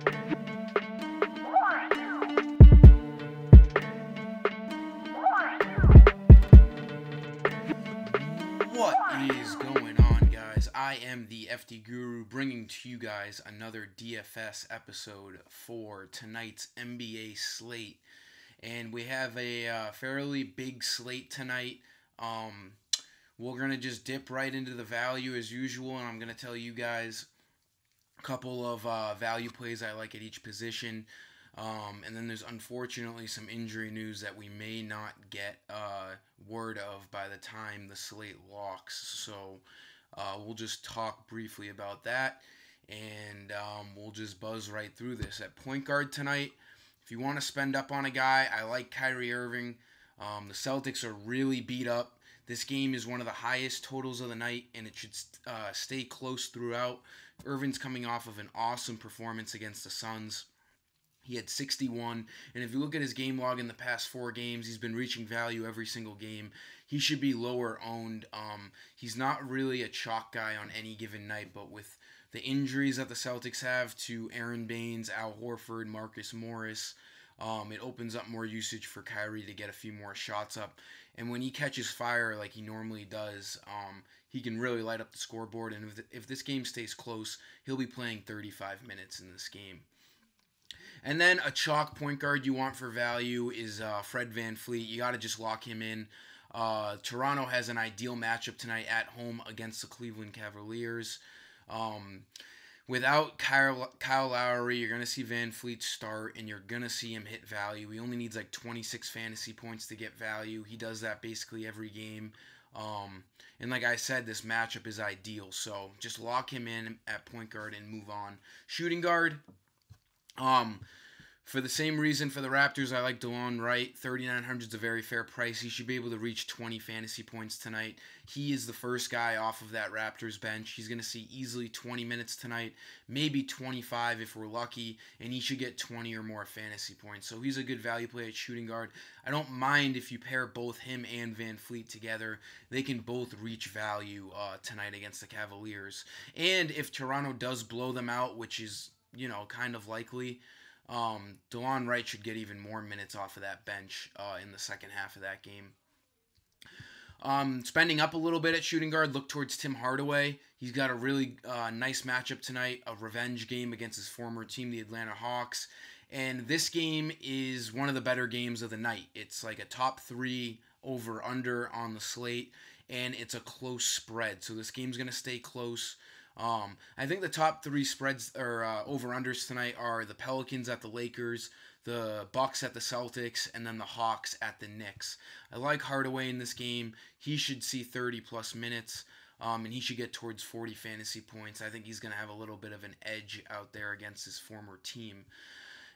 What is going on, guys? I am the FD Guru, bringing to you guys another DFS episode for tonight's NBA slate. And we have a fairly big slate tonight. We're going to just dip right into the value as usual, and I'm going to tell you guys a couple of value plays I like at each position. And then there's unfortunately some injury news that we may not get word of by the time the slate locks. So we'll just talk briefly about that, and we'll just buzz right through this. At point guard tonight, if you want to spend up on a guy, I like Kyrie Irving. The Celtics are really beat up. This game is one of the highest totals of the night, and it should stay close throughout. Irving's coming off of an awesome performance against the Suns. He had 61, and if you look at his game log in the past 4 games, he's been reaching value every single game. He should be lower owned. He's not really a chalk guy on any given night, but with the injuries that the Celtics have to Aaron Baines, Al Horford, Marcus Morris, it opens up more usage for Kyrie to get a few more shots up. And when he catches fire like he normally does, he can really light up the scoreboard. And if this game stays close, he'll be playing 35 minutes in this game. And then a chalk point guard you want for value is Fred VanVleet. You got to just lock him in. Toronto has an ideal matchup tonight at home against the Cleveland Cavaliers. Without Kyle Lowry, you're going to see VanVleet start, and you're going to see him hit value. He only needs like 26 fantasy points to get value. He does that basically every game. And like I said, this matchup is ideal. So just lock him in at point guard and move on. Shooting guard. For the same reason for the Raptors, I like DeLon Wright. 3,900 is a very fair price. He should be able to reach 20 fantasy points tonight. He is the first guy off of that Raptors bench. He's going to see easily 20 minutes tonight, maybe 25 if we're lucky, and he should get 20 or more fantasy points. So he's a good value play at shooting guard. I don't mind if you pair both him and VanVleet together. They can both reach value tonight against the Cavaliers. And if Toronto does blow them out, which is, kind of likely, DeLon Wright should get even more minutes off of that bench in the second half of that game. Spending up a little bit at shooting guard, look towards Tim Hardaway. He's got a really nice matchup tonight, a revenge game against his former team, the Atlanta Hawks. And this game is one of the better games of the night. It's like a top 3 over-under on the slate, and it's a close spread. So this game's going to stay close. I think the top 3 spreads or over-unders tonight are the Pelicans at the Lakers, the Bucks at the Celtics, and then the Hawks at the Knicks. I like Hardaway in this game. He should see 30-plus minutes, and he should get towards 40 fantasy points. I think he's going to have a little bit of an edge out there against his former team.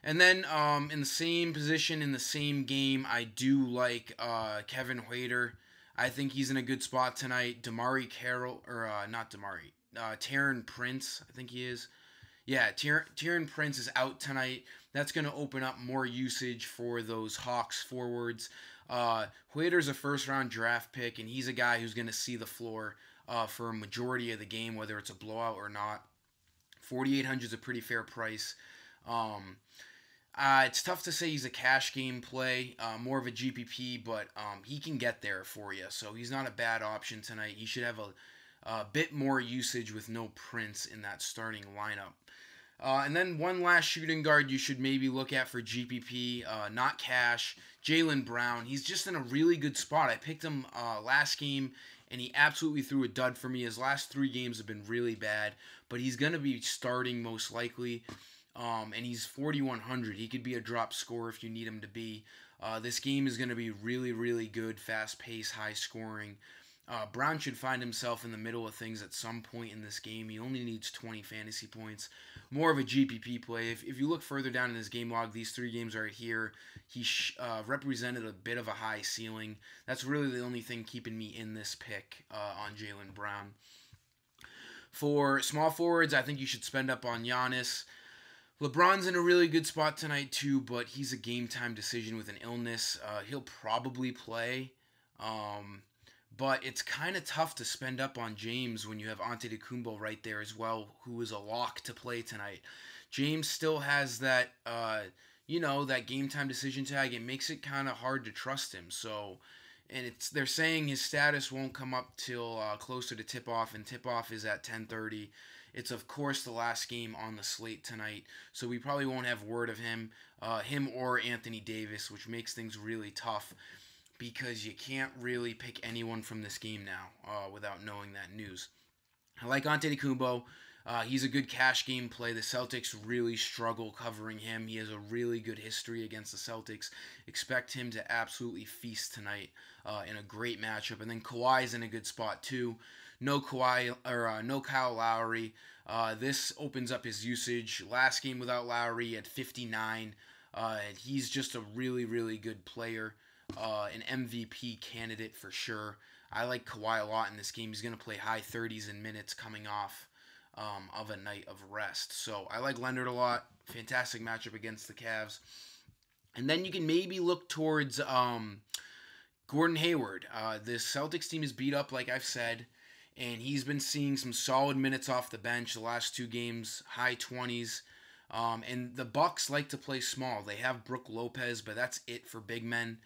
And then in the same position, in the same game, I do like Kevin Huerter. I think he's in a good spot tonight. Taron Prince, I think he is. Yeah, Taron Prince is out tonight. That's going to open up more usage for those Hawks forwards. Huerter's a first-round draft pick, and he's a guy who's going to see the floor for a majority of the game, whether it's a blowout or not. 4,800 is a pretty fair price. It's tough to say he's a cash game play, more of a GPP, but he can get there for you. So he's not a bad option tonight. He should have a bit more usage with no Prince in that starting lineup. And then one last shooting guard you should maybe look at for GPP, not cash, Jalen Brown. He's just in a really good spot. I picked him last game, and he absolutely threw a dud for me. His last 3 games have been really bad, but he's going to be starting most likely, and he's 4,100. He could be a drop scorer if you need him to be. This game is going to be really, really good, fast-paced, high-scoring. Brown should find himself in the middle of things at some point in this game. He only needs 20 fantasy points. More of a GPP play. If you look further down in his game log, these 3 games right here, he represented a bit of a high ceiling. That's really the only thing keeping me in this pick on Jalen Brown. For small forwards, I think you should spend up on Giannis. LeBron's in a really good spot tonight too, but he's a game time decision with an illness. He'll probably play. But it's kind of tough to spend up on James when you have Antetokounmpo right there as well, who is a lock to play tonight. James still has that, that game time decision tag. It makes it kind of hard to trust him. So, and they're saying his status won't come up till closer to tip off, and tip off is at 10:30. It's of course the last game on the slate tonight, so we probably won't have word of him or Anthony Davis, which makes things really tough because you can't really pick anyone from this game now without knowing that news. I like Antetokounmpo. He's a good cash game play. The Celtics really struggle covering him. He has a really good history against the Celtics. Expect him to absolutely feast tonight in a great matchup. And then Kawhi's in a good spot too. No Kyle Lowry. This opens up his usage. Last game without Lowry at 59. He's just a really, really good player. An MVP candidate for sure. I like Kawhi a lot in this game. He's going to play high 30s in minutes coming off of a night of rest. So I like Leonard a lot. Fantastic matchup against the Cavs. And then you can maybe look towards Gordon Hayward. This Celtics team is beat up, like I've said, and he's been seeing some solid minutes off the bench the last two games, high 20s. And the Bucks like to play small. They have Brook Lopez, but that's it for big men.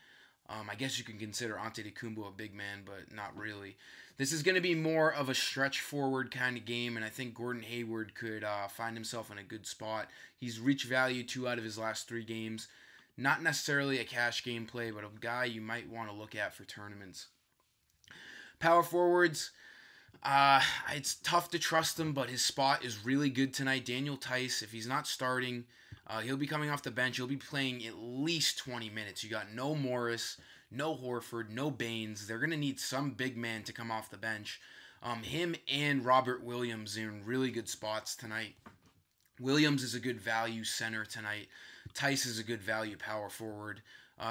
I guess you can consider Antetokounmpo a big man, but not really. This is going to be more of a stretch forward kind of game, and I think Gordon Hayward could find himself in a good spot. He's reached value 2 out of his last 3 games. Not necessarily a cash game play, but a guy you might want to look at for tournaments. Power forwards, it's tough to trust him, but his spot is really good tonight. Daniel Tice, if he's not starting, he'll be coming off the bench. He'll be playing at least 20 minutes. You got no Morris, no Horford, no Baines. They're going to need some big man to come off the bench. Him and Robert Williams in really good spots tonight. Williams is a good value center tonight. Tice is a good value power forward.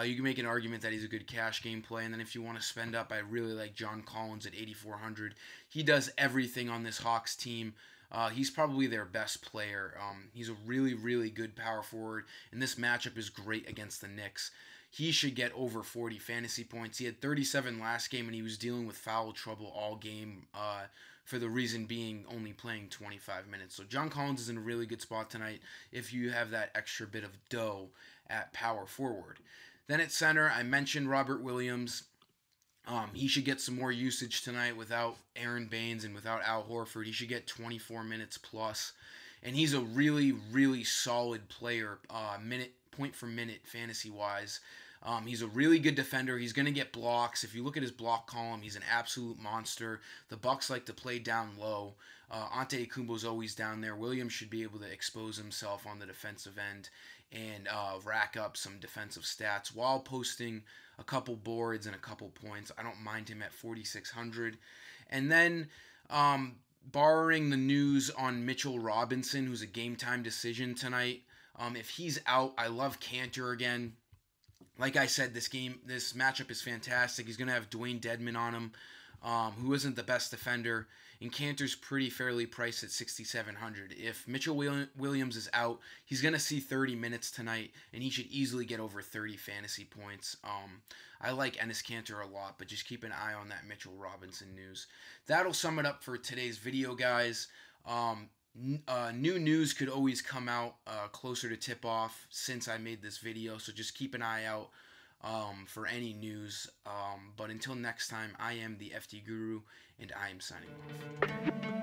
You can make an argument that he's a good cash game play. And then if you want to spend up, I really like John Collins at 8,400. He does everything on this Hawks team. He's probably their best player. He's a really, really good power forward, and this matchup is great against the Knicks. He should get over 40 fantasy points. He had 37 last game, and he was dealing with foul trouble all game, for the reason being only playing 25 minutes. So John Collins is in a really good spot tonight if you have that extra bit of dough at power forward. Then at center, I mentioned Robert Williams. He should get some more usage tonight without Aaron Baines and without Al Horford. He should get 24 minutes plus. And he's a really, really solid player, point for minute, fantasy-wise. He's a really good defender. He's going to get blocks. If you look at his block column, he's an absolute monster. The Bucks like to play down low. Antetokounmpo's always down there. Williams should be able to expose himself on the defensive end and rack up some defensive stats while posting a couple boards and a couple points. I don't mind him at 4,600. And then, barring the news on Mitchell Robinson, who's a game-time decision tonight, if he's out, I love Cantor again. Like I said, this matchup is fantastic. He's going to have Dwayne Dedmon on him, who isn't the best defender. And Cantor's pretty fairly priced at 6,700. If Mitchell Williams is out, he's going to see 30 minutes tonight, and he should easily get over 30 fantasy points. I like Enes Kanter a lot, but just keep an eye on that Mitchell Robinson news. That'll sum it up for today's video, guys. New news could always come out closer to tip-off since I made this video, so just keep an eye out for any news. But until next time, I am the FD Guru, and I am signing off.